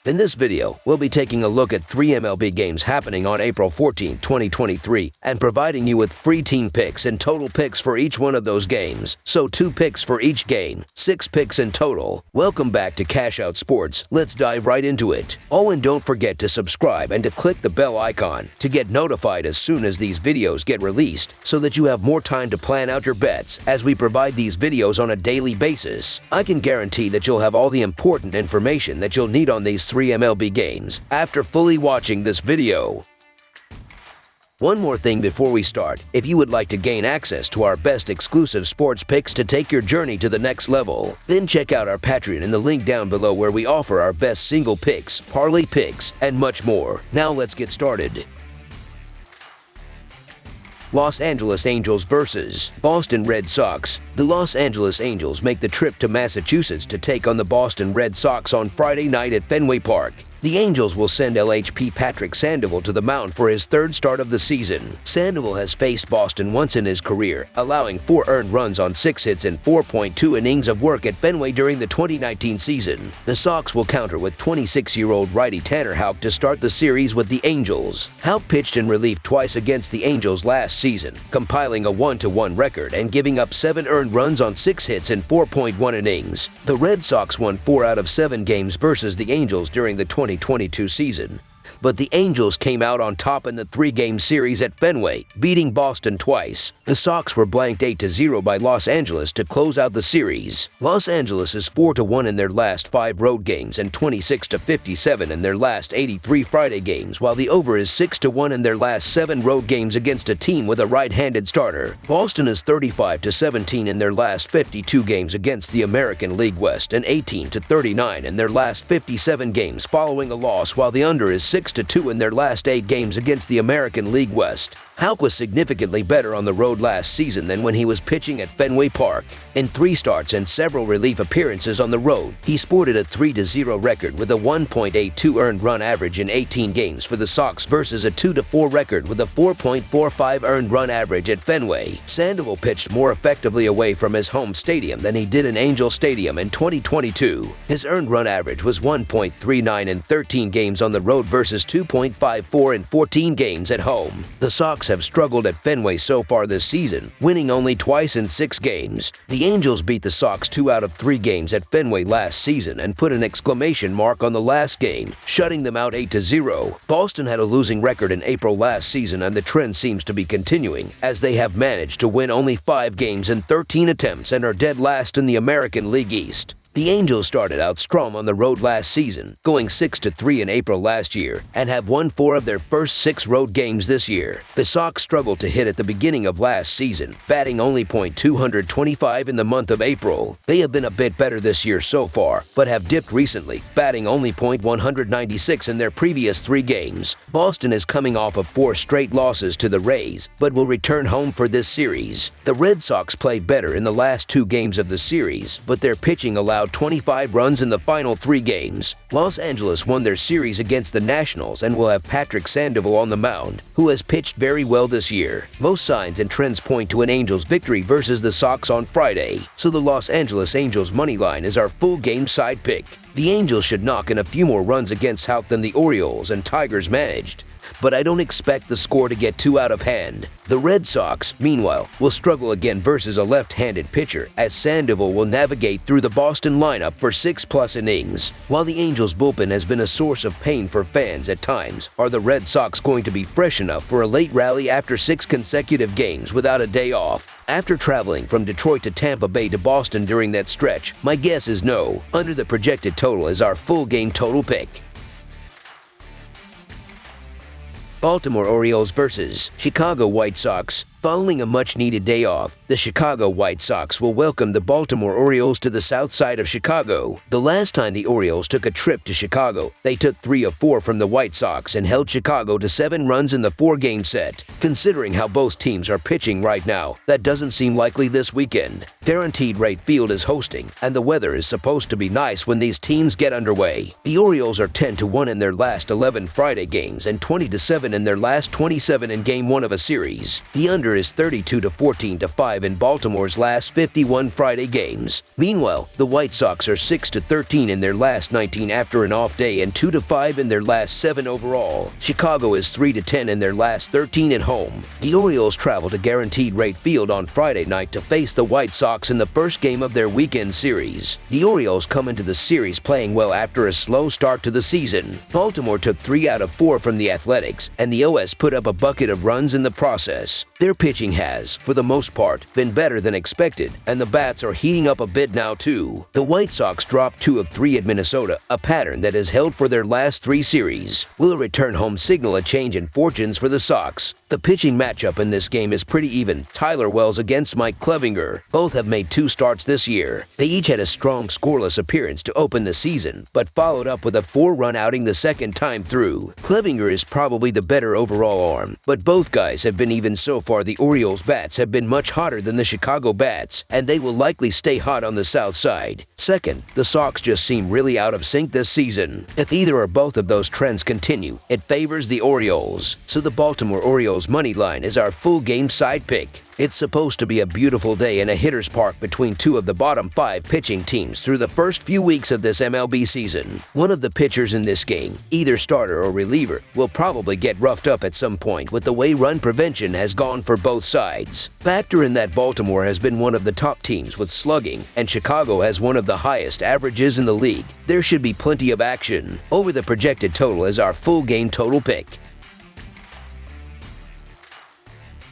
In this video, we'll be taking a look at 3 MLB games happening on April 14, 2023, and providing you with free team picks and total picks for each one of those games. So 2 picks for each game, 6 picks in total. Welcome back to Cash Out Sports. Let's dive right into it. Oh, and don't forget to subscribe and to click the bell icon to get notified as soon as these videos get released, so that you have more time to plan out your bets as we provide these videos on a daily basis. I can guarantee that you'll have all the important information that you'll need on these 3 MLB games after fully watching this video. One more thing before we start, if you would like to gain access to our best exclusive sports picks to take your journey to the next level, then check out our Patreon in the link down below, where we offer our best single picks, parlay picks, and much more. Now let's get started. Los Angeles Angels versus Boston Red Sox. The Los Angeles Angels make the trip to Massachusetts to take on the Boston Red Sox on Friday night at Fenway Park. The Angels will send LHP Patrick Sandoval to the mound for his 3rd start of the season. Sandoval has faced Boston once in his career, allowing 4 earned runs on 6 hits and 4.2 innings of work at Fenway during the 2019 season. The Sox will counter with 26-year-old righty Tanner Houck to start the series with the Angels. Houck pitched in relief twice against the Angels last season, compiling a 1-1 record and giving up 7 earned runs on 6 hits and 4.1 innings. The Red Sox won 4 out of 7 games versus the Angels during the 2022 season, but the Angels came out on top in the 3-game series at Fenway, beating Boston twice. The Sox were blanked 8-0 by Los Angeles to close out the series. Los Angeles is 4-1 in their last 5 road games and 26-57 in their last 83 Friday games, while the over is 6-1 in their last 7 road games against a team with a right-handed starter. Boston is 35-17 in their last 52 games against the American League West and 18-39 in their last 57 games following a loss, while the under is 6-2 in their last 8 games against the American League West. Houck was significantly better on the road last season than when he was pitching at Fenway Park. In 3 starts and several relief appearances on the road, he sported a 3-0 record with a 1.82 earned run average in 18 games for the Sox versus a 2-4 record with a 4.45 earned run average at Fenway. Sandoval pitched more effectively away from his home stadium than he did in Angel Stadium in 2022. His earned run average was 1.39 in 13 games on the road versus 2.54 in 14 games at home. The Sox have struggled at Fenway so far this season, winning only twice in 6 games. The Angels beat the Sox 2 out of 3 games at Fenway last season and put an exclamation mark on the last game, shutting them out 8-0. Boston had a losing record in April last season, and the trend seems to be continuing, as they have managed to win only 5 games in 13 attempts and are dead last in the American League East. The Angels started out strong on the road last season, going 6-3 in April last year, and have won 4 of their first 6 road games this year. The Sox struggled to hit at the beginning of last season, batting only .225 in the month of April. They have been a bit better this year so far, but have dipped recently, batting only .196 in their previous 3 games. Boston is coming off of 4 straight losses to the Rays, but will return home for this series. The Red Sox played better in the last 2 games of the series, but their pitching allowed 25 runs in the final 3 games. Los Angeles won their series against the Nationals and will have Patrick Sandoval on the mound, who has pitched very well this year. Most signs and trends point to an Angels victory versus the Sox on Friday, so the Los Angeles Angels money line is our full game side pick. The Angels should knock in a few more runs against Houck than the Orioles and Tigers managed, but I don't expect the score to get too out of hand. The Red Sox, meanwhile, will struggle again versus a left-handed pitcher, as Sandoval will navigate through the Boston lineup for 6+ innings. While the Angels' bullpen has been a source of pain for fans at times, are the Red Sox going to be fresh enough for a late rally after 6 consecutive games without a day off? After traveling from Detroit to Tampa Bay to Boston during that stretch, my guess is no. Under the projected total is our full game total pick. Baltimore Orioles versus Chicago White Sox. Following a much-needed day off, the Chicago White Sox will welcome the Baltimore Orioles to the south side of Chicago. The last time the Orioles took a trip to Chicago, they took 3 of 4 from the White Sox and held Chicago to 7 runs in the 4-game set. Considering how both teams are pitching right now, that doesn't seem likely this weekend. Guaranteed Rate Field is hosting, and the weather is supposed to be nice when these teams get underway. The Orioles are 10-1 in their last 11 Friday games and 20-7 in their last 27 in Game 1 of a series. The under record is 32-14-5 in Baltimore's last 51 Friday games. Meanwhile, the White Sox are 6-13 in their last 19 after an off day and 2-5 in their last 7 overall. Chicago is 3-10 in their last 13 at home. The Orioles travel to Guaranteed Rate Field on Friday night to face the White Sox in the first game of their weekend series. The Orioles come into the series playing well after a slow start to the season. Baltimore took 3 out of 4 from the Athletics, and the OS put up a bucket of runs in the process. Their pitching has, for the most part, been better than expected, and the bats are heating up a bit now too. The White Sox dropped 2 of 3 at Minnesota, a pattern that has held for their last 3 series. Will a return home signal a change in fortunes for the Sox? The pitching matchup in this game is pretty even. Tyler Wells against Mike Clevinger. Both have made 2 starts this year. They each had a strong scoreless appearance to open the season, but followed up with a 4-run outing the second time through. Clevinger is probably the better overall arm, but both guys have been even so far. The Orioles bats have been much hotter than the Chicago bats, and they will likely stay hot on the south side. Second, the Sox just seem really out of sync this season. If either or both of those trends continue, it favors the Orioles. So the Baltimore Orioles money line is our full game side pick. It's supposed to be a beautiful day in a hitter's park between 2 of the bottom 5 pitching teams through the first few weeks of this MLB season. One of the pitchers in this game, either starter or reliever, will probably get roughed up at some point with the way run prevention has gone for both sides. Factor in that Baltimore has been one of the top teams with slugging, and Chicago has one of the highest averages in the league. There should be plenty of action. Over the projected total is our full game total pick.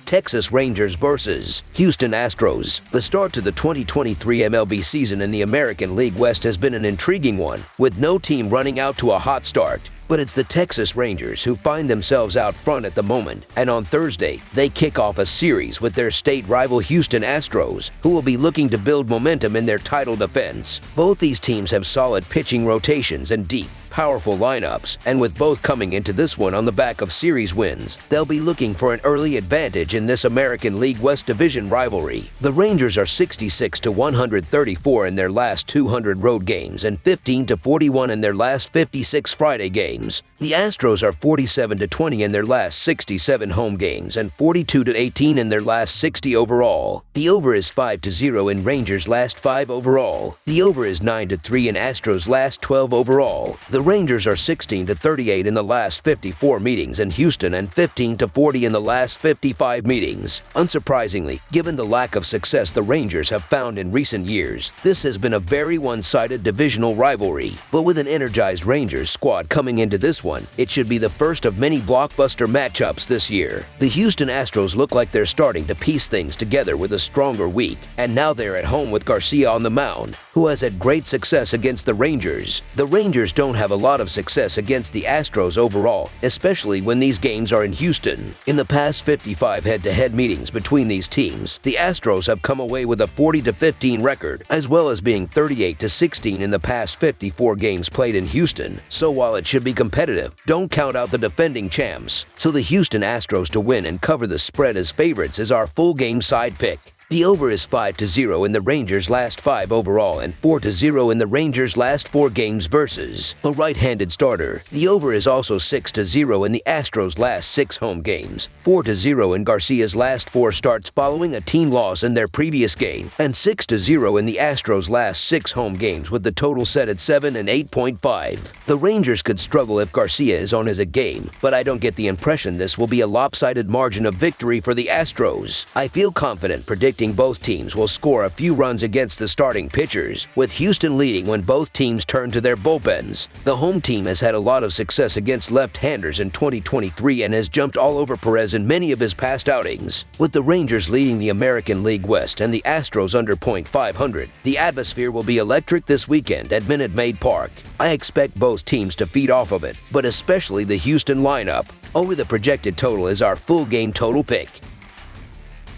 Texas Rangers versus Houston Astros. The start to the 2023 MLB season in the American League West has been an intriguing one, with no team running out to a hot start. But it's the Texas Rangers who find themselves out front at the moment, and on Thursday, they kick off a series with their state rival Houston Astros, who will be looking to build momentum in their title defense. Both these teams have solid pitching rotations and deep, powerful lineups, and with both coming into this one on the back of series wins, they'll be looking for an early advantage in this American League West Division rivalry. The Rangers are 66-134 in their last 200 road games and 15-41 in their last 56 Friday games. The Astros are 47-20 in their last 67 home games and 42-18 in their last 60 overall. The over is 5-0 in Rangers' last 5 overall. The over is 9-3 in Astros' last 12 overall. The Rangers are 16-38 in the last 54 meetings in Houston and 15-40 in the last 55 meetings. Unsurprisingly, given the lack of success the Rangers have found in recent years, this has been a very one-sided divisional rivalry. But with an energized Rangers squad coming into this one, it should be the first of many blockbuster matchups this year. The Houston Astros look like they're starting to piece things together with a stronger week, and now they're at home with Garcia on the mound, who has had great success against the Rangers. The Rangers don't have a lot of success against the Astros overall, especially when these games are in Houston. In the past 55 head-to-head meetings between these teams, the Astros have come away with a 40-15 record, as well as being 38-16 in the past 54 games played in Houston. So while it should be competitive, don't count out the defending champs. So the Houston Astros to win and cover the spread as favorites is our full game side pick. The over is 5-0 in the Rangers' last 5 overall and 4-0 in the Rangers' last 4 games versus a right-handed starter. The over is also 6-0 in the Astros' last 6 home games, 4-0 in Garcia's last 4 starts following a team loss in their previous game, and 6-0 in the Astros' last 6 home games with the total set at 7 and 8.5. The Rangers could struggle if Garcia is on his A game, but I don't get the impression this will be a lopsided margin of victory for the Astros. I feel confident predicting both teams will score a few runs against the starting pitchers, with Houston leading when both teams turn to their bullpens. The home team has had a lot of success against left-handers in 2023 and has jumped all over Perez in many of his past outings. With the Rangers leading the American League West and the Astros under .500, the atmosphere will be electric this weekend at Minute Maid Park. I expect both teams to feed off of it, but especially the Houston lineup. Over the projected total is our full game total pick.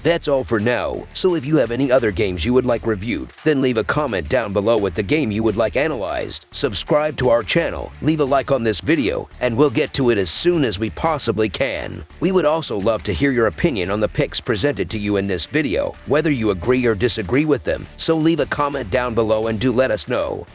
That's all for now, so if you have any other games you would like reviewed, then leave a comment down below with the game you would like analyzed. Subscribe to our channel, leave a like on this video, and we'll get to it as soon as we possibly can. We would also love to hear your opinion on the picks presented to you in this video, whether you agree or disagree with them, so leave a comment down below and do let us know.